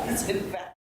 It's in fact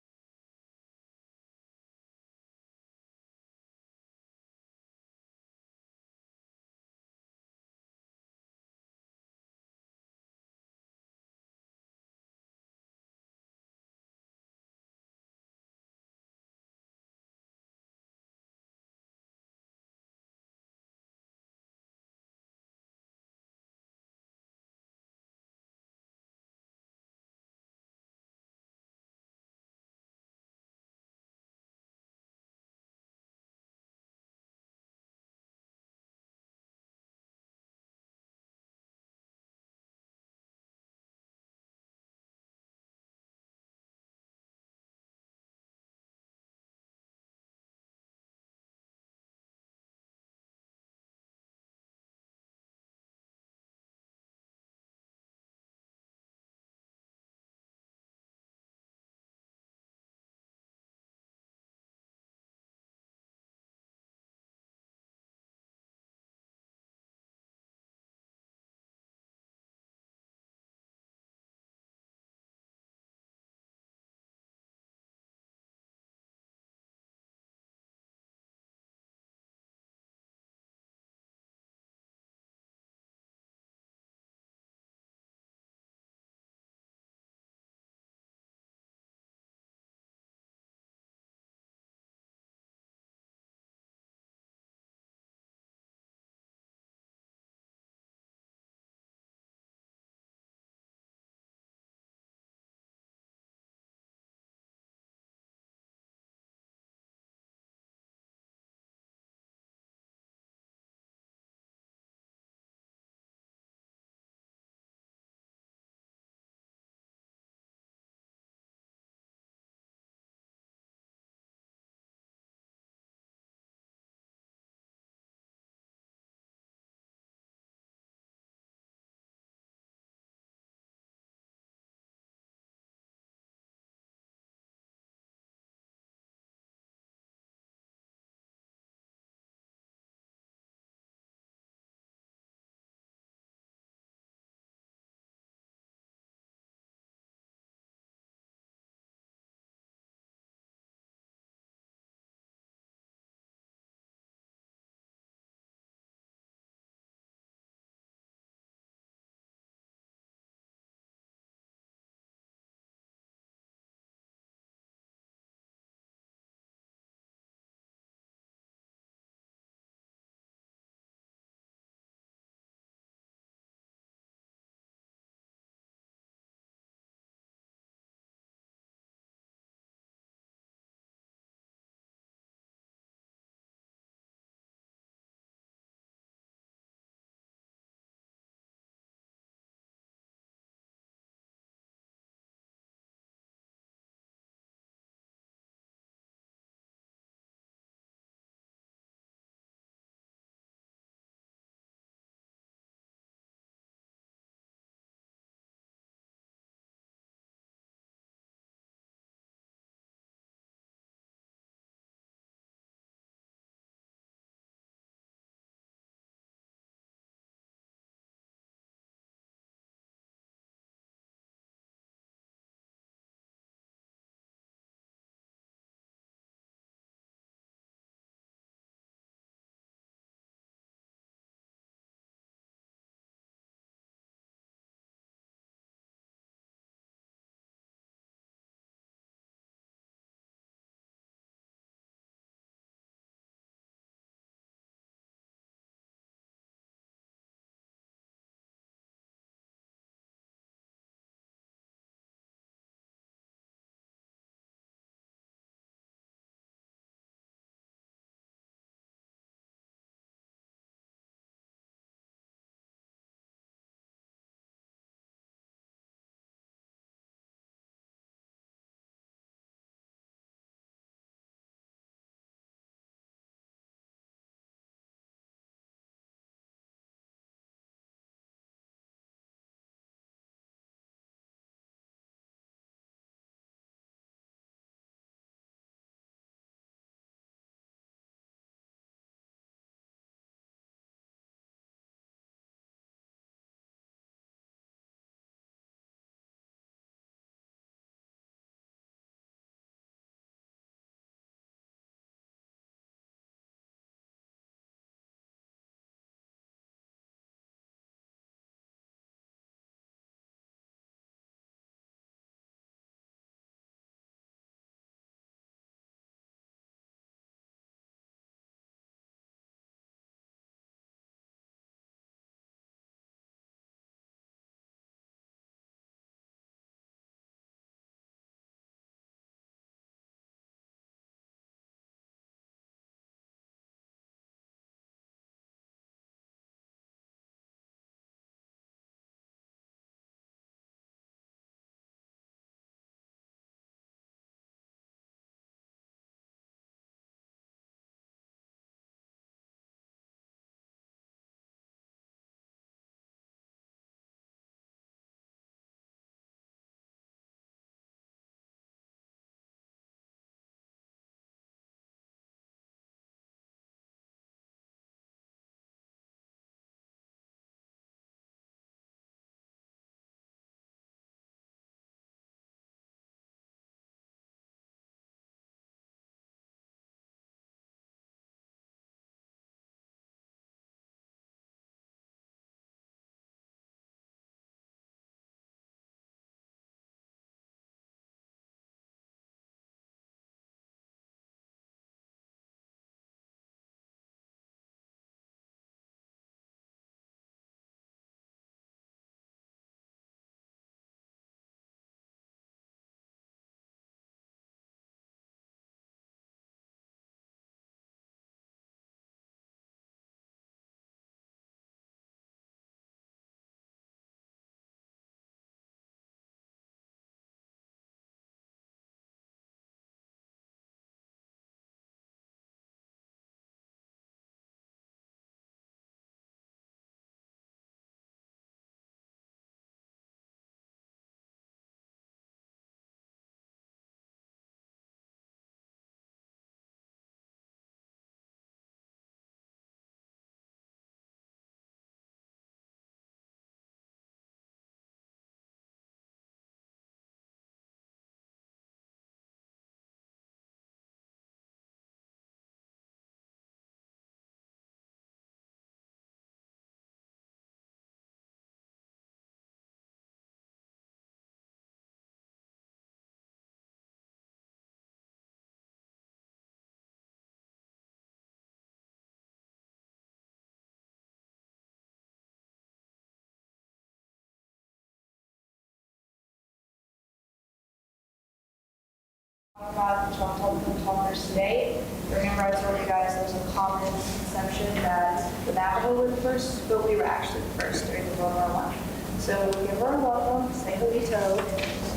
About the Choctaw Code Talkers today. Remember, I told you guys there's a common conception that the Navajo were the first, but we were actually the first during the World War I. So give her a welcome, say hello.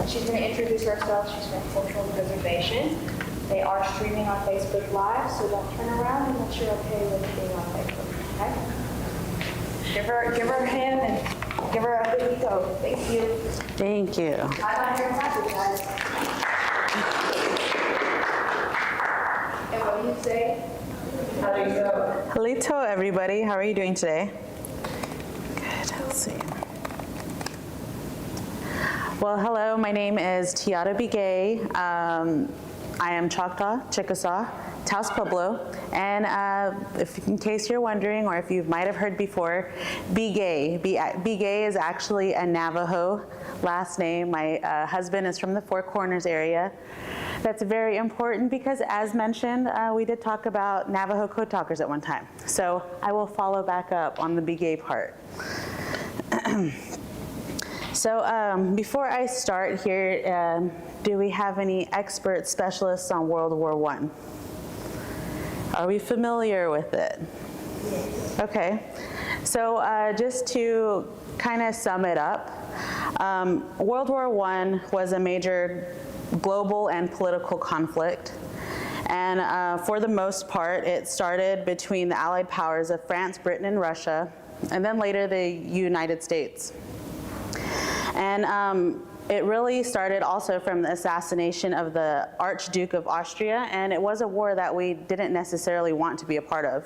She's going to introduce herself. She's from Cultural Preservation. They are streaming on Facebook Live, so don't turn around unless you're okay with being on Facebook. Okay? Give her a hand and give her a hello. Thank you. Thank you. I'm not here happy, guys. And what do you say? Halito. Halito, everybody. How are you doing today? Good. Let's see. Well, hello. My name is Tiara Bigay. I am Choctaw, Chickasaw, Taos Pueblo, and in case you're wondering, or if you might have heard before, Bigay. Bigay is actually a Navajo last name. My husband is from the Four Corners area. That's very important because, as mentioned, we did talk about Navajo Code Talkers at one time. So I will follow back up on the Bigay part. So before I start here, do we have any expert specialists on World War I? Are we familiar with it? Yes. Okay. So just to kind of sum it up, World War I was a major global and political conflict. And for the most part, it started between the Allied powers of France, Britain, and Russia, and then later the United States. And it really started also from the assassination of the Archduke of Austria, and it was a war that we didn't necessarily want to be a part of.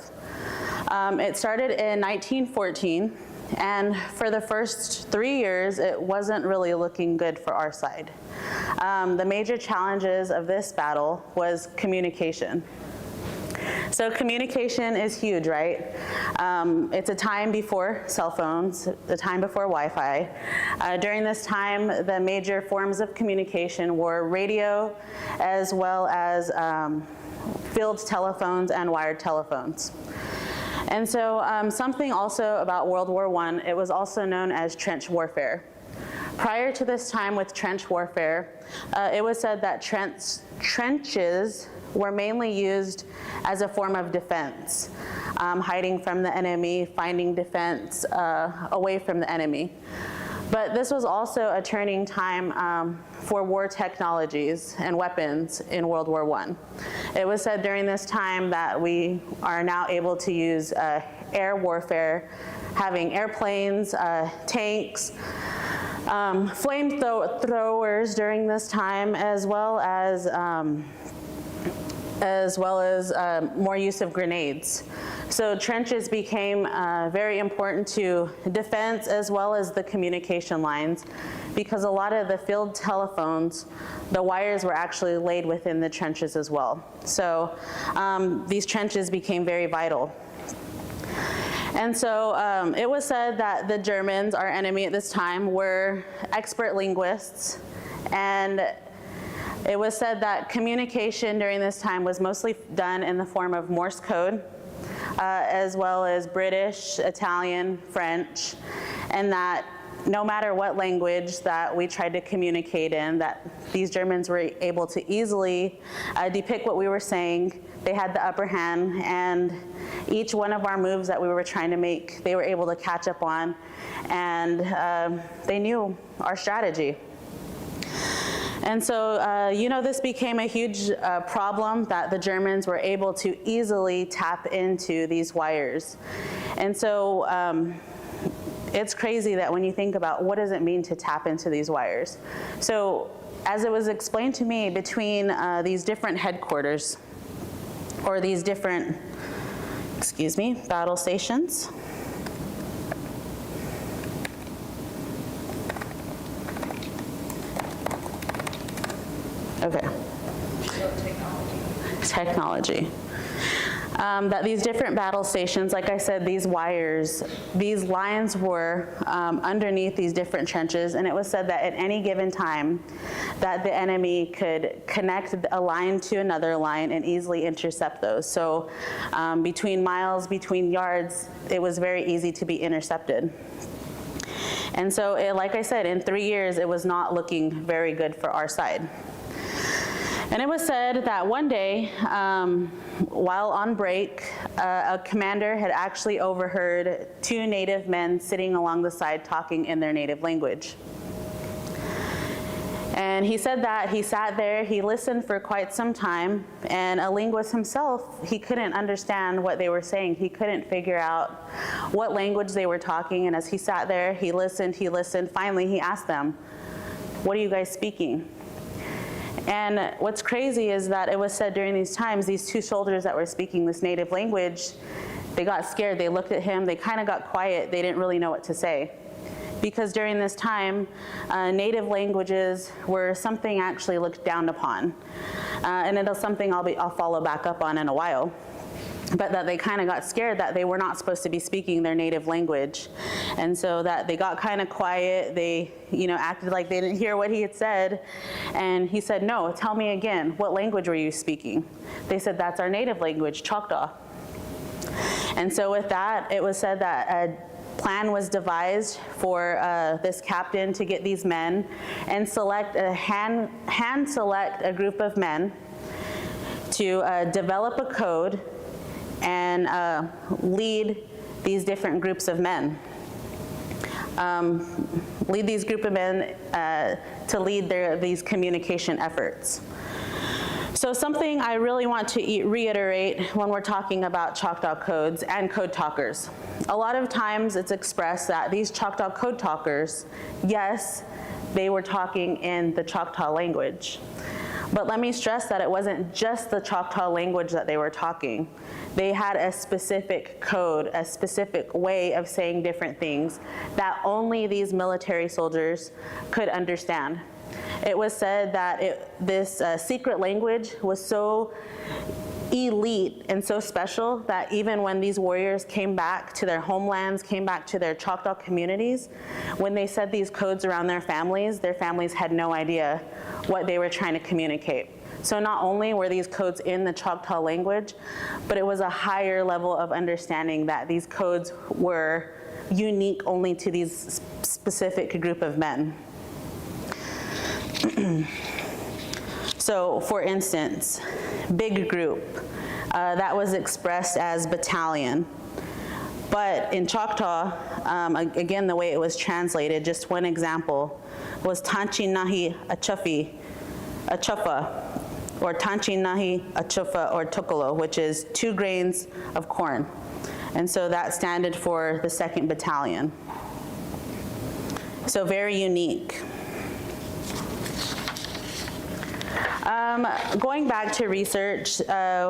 It started in 1914, and for the first 3 years, it wasn't really looking good for our side. The major challenges of this battle was communication. So communication is huge, right? It's a time before cell phones, the time before Wi-Fi. During this time, the major forms of communication were radio, as well as field telephones and wired telephones. And so something also about World War I, it was also known as trench warfare. Prior to this time with trench warfare, it was said that trenches were mainly used as a form of defense, hiding from the enemy, finding defense away from the enemy. But this was also a turning time for war technologies and weapons in World War I. It was said during this time that we are now able to use air warfare, having airplanes, tanks, flamethrowers during this time, as well as more use of grenades. So trenches became very important to defense as well as the communication lines, because a lot of the field telephones, the wires were actually laid within the trenches as well. So these trenches became very vital. And so it was said that the Germans, our enemy at this time, were expert linguists, and it was said that communication during this time was mostly done in the form of Morse code, as well as British, Italian, French, and that no matter what language that we tried to communicate in, that these Germans were able to easily depict what we were saying. They had the upper hand, and each one of our moves that we were trying to make, they were able to catch up on, and they knew our strategy. And so, this became a huge problem, that the Germans were able to easily tap into these wires. And so it's crazy that when you think about what does it mean to tap into these wires. So as it was explained to me, between these different headquarters, or these different, battle stations, okay. Technology. That these different battle stations, like I said, these wires, these lines were underneath these different trenches, and it was said that at any given time that the enemy could connect a line to another line and easily intercept those. So between miles, between yards, it was very easy to be intercepted. And so, like I said, in 3 years, it was not looking very good for our side. And it was said that one day, while on break, a commander had actually overheard 2 Native men sitting along the side talking in their native language. And he said that he sat there, he listened for quite some time, and a linguist himself, he couldn't understand what they were saying. He couldn't figure out what language they were talking, and as he sat there, he listened, finally he asked them, "What are you guys speaking?" And what's crazy is that it was said during these times, these 2 soldiers that were speaking this native language, they got scared, they looked at him, they kind of got quiet, they didn't really know what to say. Because during this time, native languages were something actually looked down upon. And it is something I'll follow back up on in a while. But that they kind of got scared that they were not supposed to be speaking their native language. And so that they got kind of quiet, they acted like they didn't hear what he had said. And he said, "No, tell me again, what language were you speaking?" They said, "That's our native language, Choctaw." And so with that, it was said that a plan was devised for this captain to get these men and hand select a group of men to develop a code and lead these different groups of men. Lead these group of men to lead these communication efforts. So something I really want to reiterate when we're talking about Choctaw codes and code talkers. A lot of times it's expressed that these Choctaw Code Talkers, yes, they were talking in the Choctaw language. But let me stress that it wasn't just the Choctaw language that they were talking. They had a specific code, a specific way of saying different things that only these military soldiers could understand. It was said that this secret language was so elite and so special that even when these warriors came back to their homelands, came back to their Choctaw communities, when they said these codes around their families had no idea what they were trying to communicate. So not only were these codes in the Choctaw language, but it was a higher level of understanding that these codes were unique only to these specific group of men. So for instance, big group, that was expressed as battalion. But in Choctaw, again, the way it was translated, just one example, was Tanchi Nahi Achufa, or Tanchi Nahi Achufa or Tukolo, which is 2 grains of corn. And so that stood for the 2nd Battalion. So very unique. Going back to research,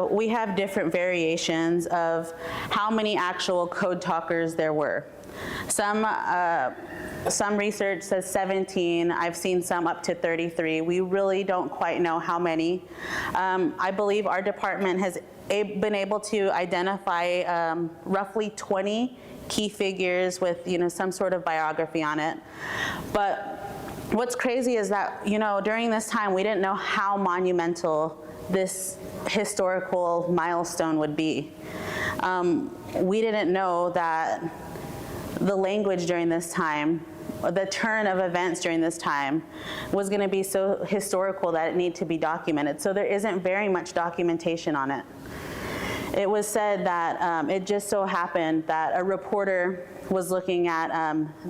we have different variations of how many actual code talkers there were. Some research says 17. I've seen some up to 33. We really don't quite know how many. I believe our department has been able to identify roughly 20 key figures with some sort of biography on it. But what's crazy is that, during this time, we didn't know how monumental this historical milestone would be. We didn't know that the language during this time, the turn of events during this time, was going to be so historical that it needed to be documented. So there isn't very much documentation on it. It was said that it just so happened that a reporter was looking at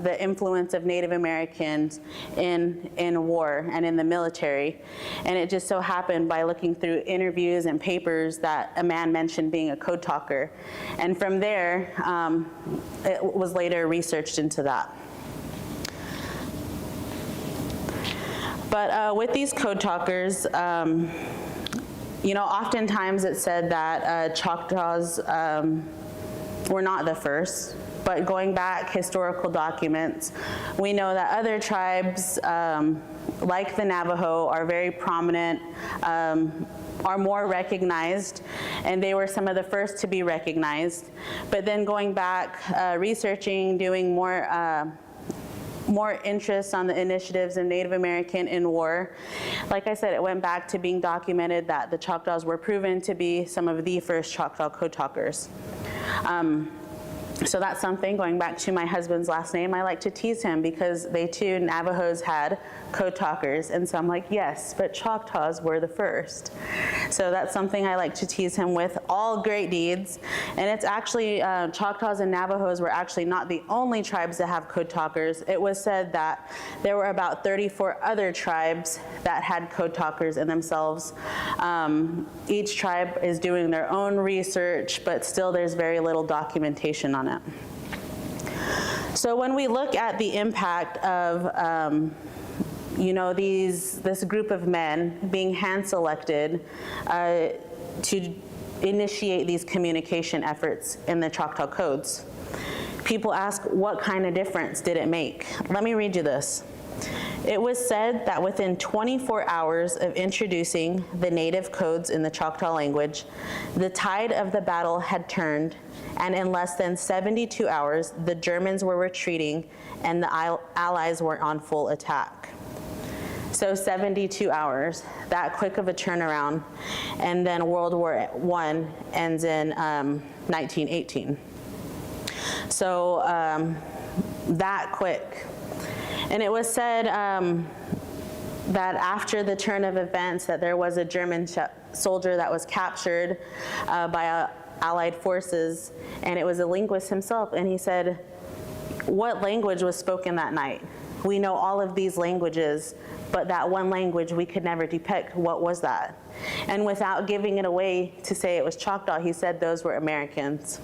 the influence of Native Americans in war and in the military. And it just so happened by looking through interviews and papers that a man mentioned being a code talker. And from there, it was later researched into that. But with these code talkers, oftentimes it's said that Choctaws were not the first, but going back historical documents, we know that other tribes, like the Navajo, are very prominent, are more recognized, and they were some of the first to be recognized. But then going back, researching, doing more interest on the initiatives of Native American in war. Like I said, it went back to being documented that the Choctaws were proven to be some of the first Choctaw Code Talkers. So that's something, going back to my husband's last name, I like to tease him because they too, Navajos had code talkers. And so I'm like, yes, but Choctaws were the first. So that's something I like to tease him with, all great deeds. And it's actually, Choctaws and Navajos were actually not the only tribes that have code talkers. It was said that there were about 34 other tribes that had code talkers in themselves. Each tribe is doing their own research, but still there's very little documentation on it. So when we look at the impact of this group of men being hand-selected to initiate these communication efforts in the Choctaw codes, people ask, what kind of difference did it make? Let me read you this. It was said that within 24 hours of introducing the native codes in the Choctaw language, the tide of the battle had turned, and in less than 72 hours, the Germans were retreating and the Allies were on full attack. So 72 hours, that quick of a turnaround, and then World War I ends in 1918. So that quick. And it was said that after the turn of events that there was a German soldier that was captured by Allied forces, and it was a linguist himself, and he said, what language was spoken that night? We know all of these languages, but that one language we could never depict. What was that? And without giving it away to say it was Choctaw, he said those were Americans.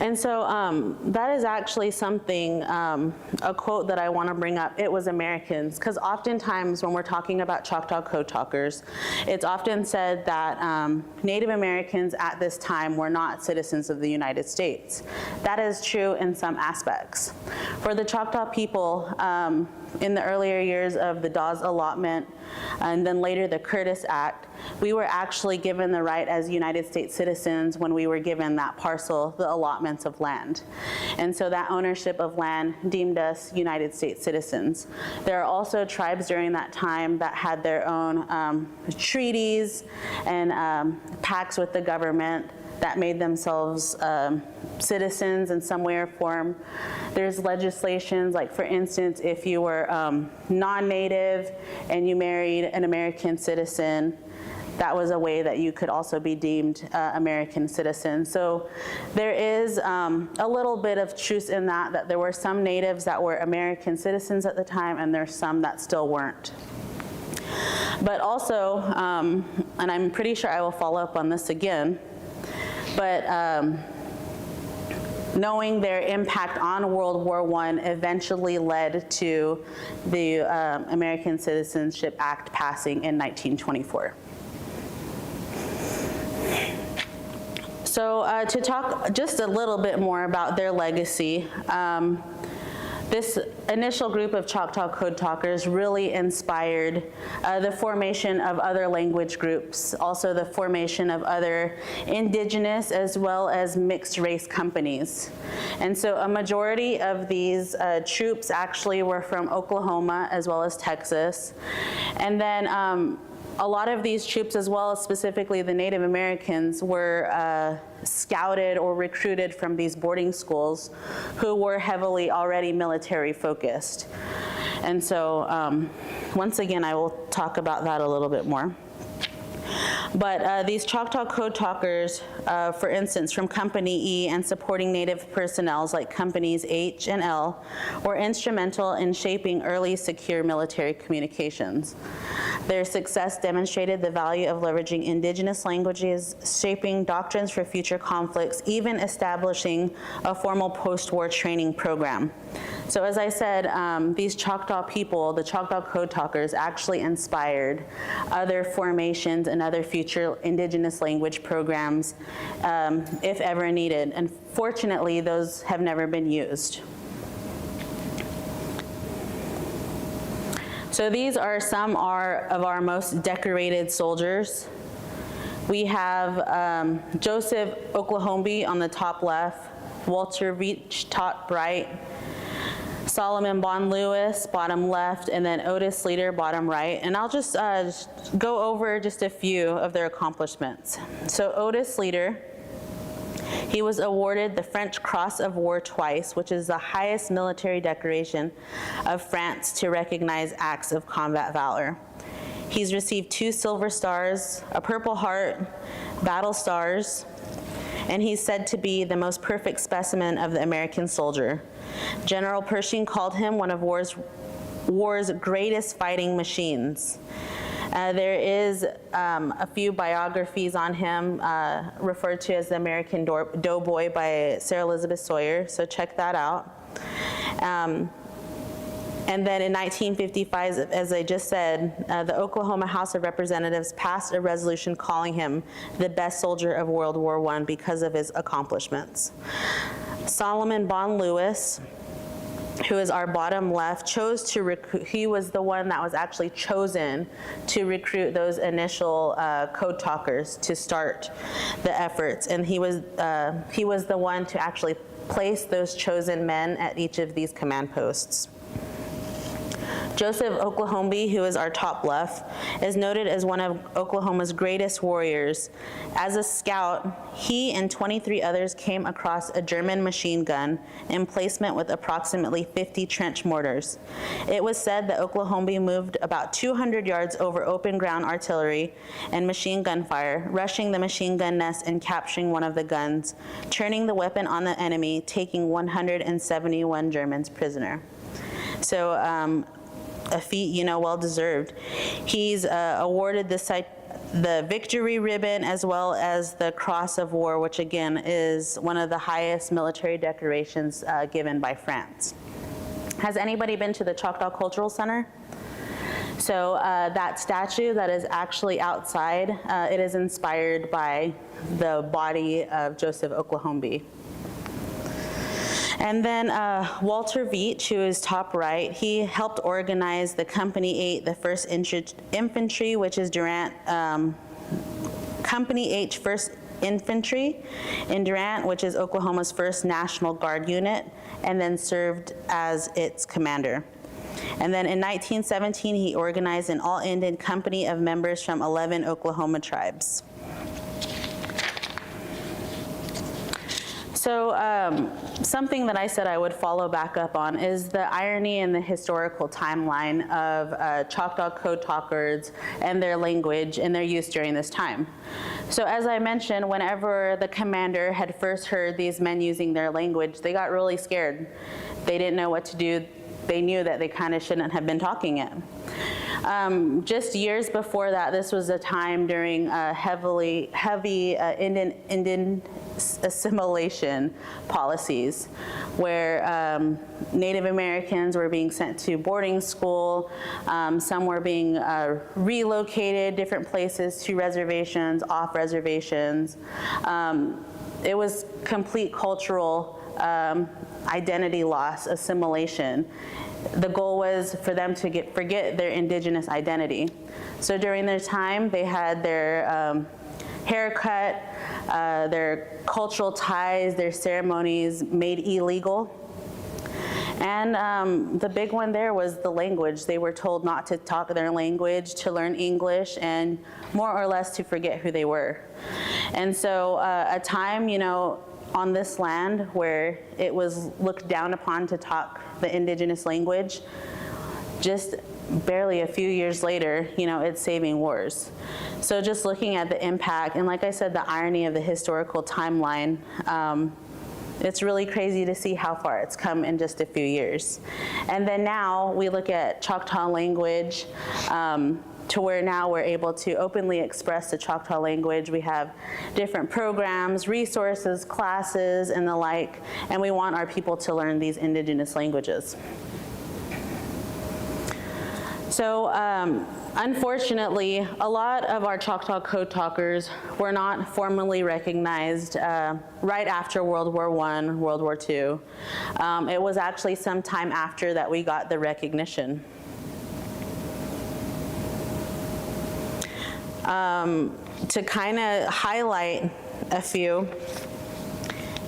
And so that is actually something, a quote that I want to bring up. It was Americans, because oftentimes when we're talking about Choctaw Code Talkers, it's often said that Native Americans at this time were not citizens of the United States. That is true in some aspects. For the Choctaw people, in the earlier years of the Dawes Allotment, and then later the Curtis Act, we were actually given the right as United States citizens when we were given that parcel, the allotments of land. And so that ownership of land deemed us United States citizens. There are also tribes during that time that had their own treaties and pacts with the government that made themselves citizens in some way or form. There's legislations, like for instance, if you were non-native and you married an American citizen, that was a way that you could also be deemed American citizen. So there is a little bit of truth in that there were some natives that were American citizens at the time, and there's some that still weren't. But also, and I'm pretty sure I will follow up on this again, but knowing their impact on World War I eventually led to the American Citizenship Act passing in 1924. So to talk just a little bit more about their legacy, this initial group of Choctaw Code Talkers really inspired the formation of other language groups, also the formation of other indigenous as well as mixed race companies. And so a majority of these troops actually were from Oklahoma as well as Texas. And then a lot of these troops, as well as specifically the Native Americans, were scouted or recruited from these boarding schools who were heavily already military focused. And so once again, I will talk about that a little bit more. But these Choctaw Code Talkers, for instance, from Company E and supporting Native personnel like Companies H and L, were instrumental in shaping early secure military communications. Their success demonstrated the value of leveraging indigenous languages, shaping doctrines for future conflicts, even establishing a formal post-war training program. So as I said, these Choctaw people, the Choctaw Code Talkers, actually inspired other formations and other future indigenous language programs, if ever needed. And fortunately, those have never been used. So these are some of our most decorated soldiers. We have Joseph Oklahombi on the top left, Walter Veach top right, Solomon Bond Lewis, bottom left, and then Otis Leader, bottom right. And I'll just go over just a few of their accomplishments. So Otis Leader, He was awarded the French Cross of War twice, which is the highest military decoration of France to recognize acts of combat valor. He's received 2 Silver Stars, a Purple Heart, battle stars, and he's said to be the most perfect specimen of the American soldier. General Pershing called him one of war's greatest fighting machines. There is a few biographies on him referred to as the American Doughboy by Sarah Elizabeth Sawyer, so check that out. And then in 1955, as I just said, the Oklahoma House of Representatives passed a resolution calling him the best soldier of World War I because of his accomplishments. Solomon Bon Lewis, who is our bottom left, chose to recruit. He was the one that was actually chosen to recruit those initial code talkers to start the efforts, and he was the one to actually place those chosen men at each of these command posts. Joseph Oklahoma, who is our top left, is noted as one of Oklahoma's greatest warriors. As a scout, he and 23 others came across a German machine gun emplacement with approximately 50 trench mortars. It was said that Oklahoma moved about 200 yards over open ground artillery and machine gun fire, rushing the machine gun nest and capturing one of the guns, turning the weapon on the enemy, taking 171 Germans prisoner. So, a feat, well-deserved. He's awarded the Victory Ribbon as well as the Cross of War, which again is one of the highest military decorations given by France. Has anybody been to the Choctaw Cultural Center? So that statue that is actually outside, it is inspired by the body of Joseph Oklahoma. And then Walter Veatch, who is top right, he helped organize the Company 8, the 1st Infantry, which is Durant, Company H, 1st Infantry in Durant, which is Oklahoma's 1st National Guard unit, and then served as its commander. And then in 1917, he organized an all-Indian company of members from 11 Oklahoma tribes. So something that I said I would follow back up on is the irony in the historical timeline of Choctaw Code Talkers and their language and their use during this time. So as I mentioned, whenever the commander had first heard these men using their language, they got really scared. They didn't know what to do. They knew that they kind of shouldn't have been talking it. Just years before that, this was a time during heavy Indian assimilation policies where Native Americans were being sent to boarding school, some were being relocated different places to reservations, off reservations. It was complete cultural identity loss, assimilation. The goal was for them to forget their indigenous identity. So during their time, they had their haircut, their cultural ties, their ceremonies made illegal. And the big one there was the language. They were told not to talk their language, to learn English, and more or less to forget who they were. And so a time, on this land where it was looked down upon to talk the indigenous language, just barely a few years later, it's saving wars. So just looking at the impact, and like I said, the irony of the historical timeline, it's really crazy to see how far it's come in just a few years. And then now we look at Choctaw language, to where now we're able to openly express the Choctaw language. We have different programs, resources, classes, and the like, and we want our people to learn these indigenous languages. So unfortunately, a lot of our Choctaw Code Talkers were not formally recognized right after World War I, World War II. It was actually some time after that we got the recognition. To kind of highlight a few,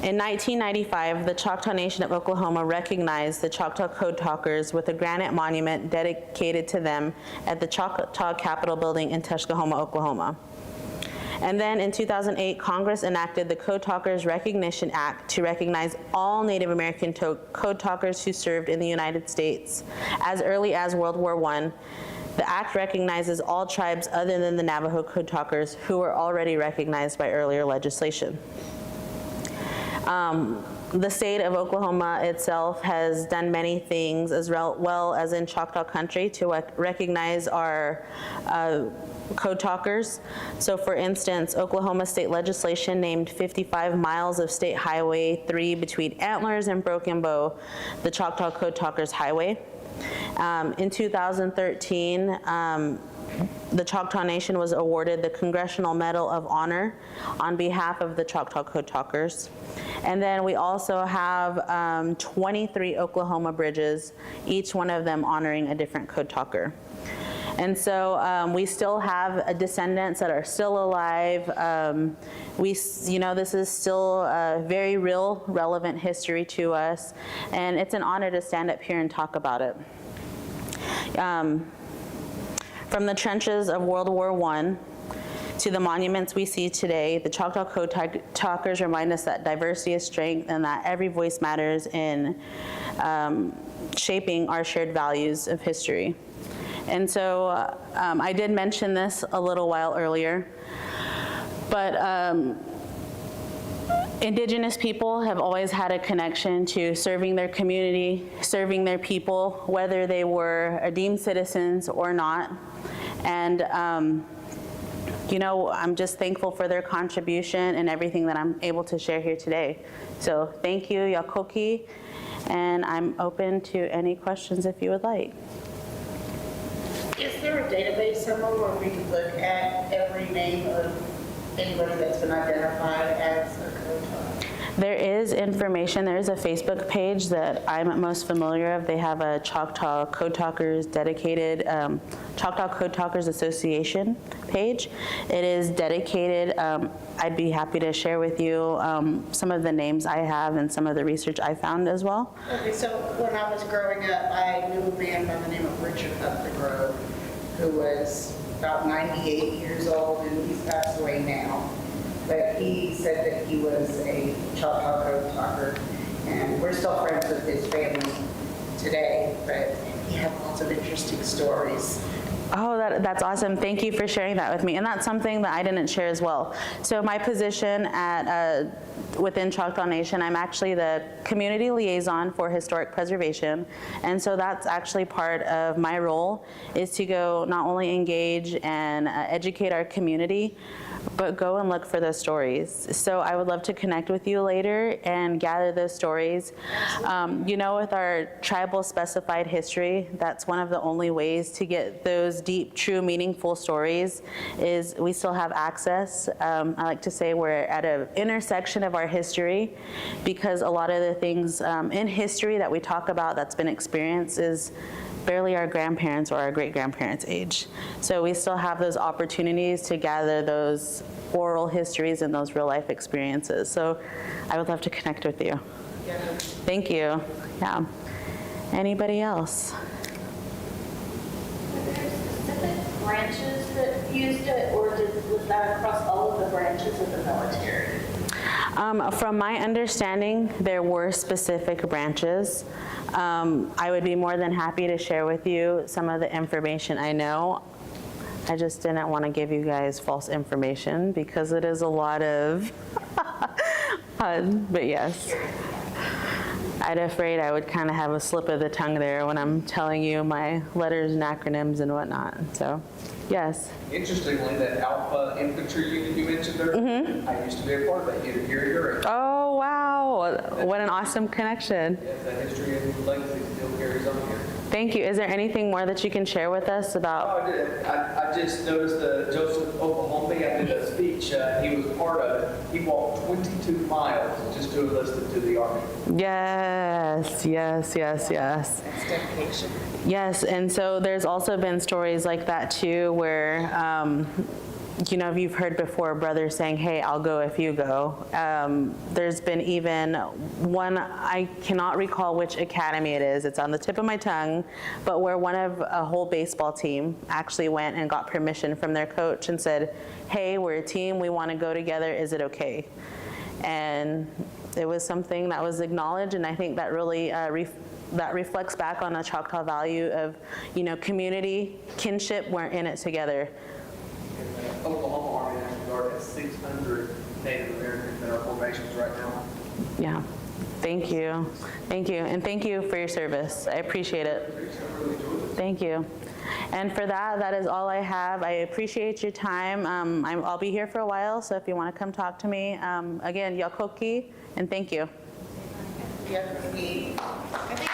in 1995, the Choctaw Nation of Oklahoma recognized the Choctaw Code Talkers with a granite monument dedicated to them at the Choctaw Capitol Building in Tuskahoma, Oklahoma. And then in 2008, Congress enacted the Code Talkers Recognition Act to recognize all Native American code talkers who served in the United States as early as World War I. The act recognizes all tribes other than the Navajo Code Talkers who were already recognized by earlier legislation. The state of Oklahoma itself has done many things, as well as in Choctaw country, to recognize our code talkers. So for instance, Oklahoma state legislation named 55 miles of State Highway 3 between Antlers and Broken Bow the Choctaw Code Talkers Highway. In 2013, the Choctaw Nation was awarded the Congressional Medal of Honor on behalf of the Choctaw Code Talkers. And then we also have 23 Oklahoma bridges, each one of them honoring a different code talker. And so we still have descendants that are still alive. This is still a very real, relevant history to us, and it's an honor to stand up here and talk about it. From the trenches of World War I to the monuments we see today, the Choctaw Code Talkers remind us that diversity is strength and that every voice matters in shaping our shared values of history. And so I did mention this a little while earlier, but Indigenous people have always had a connection to serving their community, serving their people, whether they were deemed citizens or not. And I'm just thankful for their contribution and everything that I'm able to share here today. So thank you, Yakoki, and I'm open to any questions if you would like. Is there a database somewhere where we could look at every name of anybody that's been identified as a code talker? There is information. There is a Facebook page that I'm most familiar of. They have a Choctaw Code Talkers dedicated, Choctaw Code Talkers Association page. It is dedicated. I'd be happy to share with you some of the names I have and some of the research I found as well. Okay, so when I was growing up, I knew a man by the name of Richard Upthegrove, who was about 98 years old, and he's passed away now. But he said that he was a Choctaw Code Talker, and we're still friends with his family today, but he had lots of interesting stories. Oh, that's awesome. Thank you for sharing that with me. And that's something that I didn't share as well. So my position within Choctaw Nation, I'm actually the community liaison for historic preservation. And so that's actually part of my role, is to go not only engage and educate our community, but go and look for those stories. So I would love to connect with you later and gather those stories. With our tribal specified history, that's one of the only ways to get those deep, true, meaningful stories is we still have access. I like to say we're at an intersection of our history, because a lot of the things in history that we talk about that's been experienced is barely our grandparents or our great-grandparents' age. So we still have those opportunities to gather those oral histories and those real-life experiences. So I would love to connect with you. Yeah. Thank you. Yeah. Anybody else? Were there specific branches that used it, or was that across all of the branches of the military? From my understanding, there were specific branches. I would be more than happy to share with you some of the information I know. I just didn't want to give you guys false information because it is a lot of, but yes. I'm afraid I would kind of have a slip of the tongue there when I'm telling you my letters and acronyms and whatnot, so. Yes. Interestingly, that Alpha Infantry unit you mentioned there, I used to be a part of that unit here in Urick. Oh, wow. What an awesome connection. Yes, that history and legacy still carries on here. Thank you. Is there anything more that you can share with us about? Oh, I did. I just noticed that Joseph Oklahoma, I did a speech. He was part of it. He walked 22 miles just to enlist to the Army. Yes, yes, yes, yes. That's dedication. Yes, and so there's also been stories like that too, where you know, you've heard before brothers saying, hey, I'll go if you go. There's been even one, I cannot recall which academy it is, it's on the tip of my tongue, but where one of a whole baseball team actually went and got permission from their coach and said, hey, we're a team, we want to go together, is it okay? And it was something that was acknowledged, and I think that really that reflects back on a Choctaw value of, you know, community, kinship, we're in it together. And the Oklahoma Army National Guard has 600 Native Americans in our formations right now. Yeah, thank you. Thank you, and thank you for your service. I appreciate it. Thank you. And for that is all I have. I appreciate your time. I'll be here for a while, so if you want to come talk to me, again, Yakoki, and thank you. Yeah, I think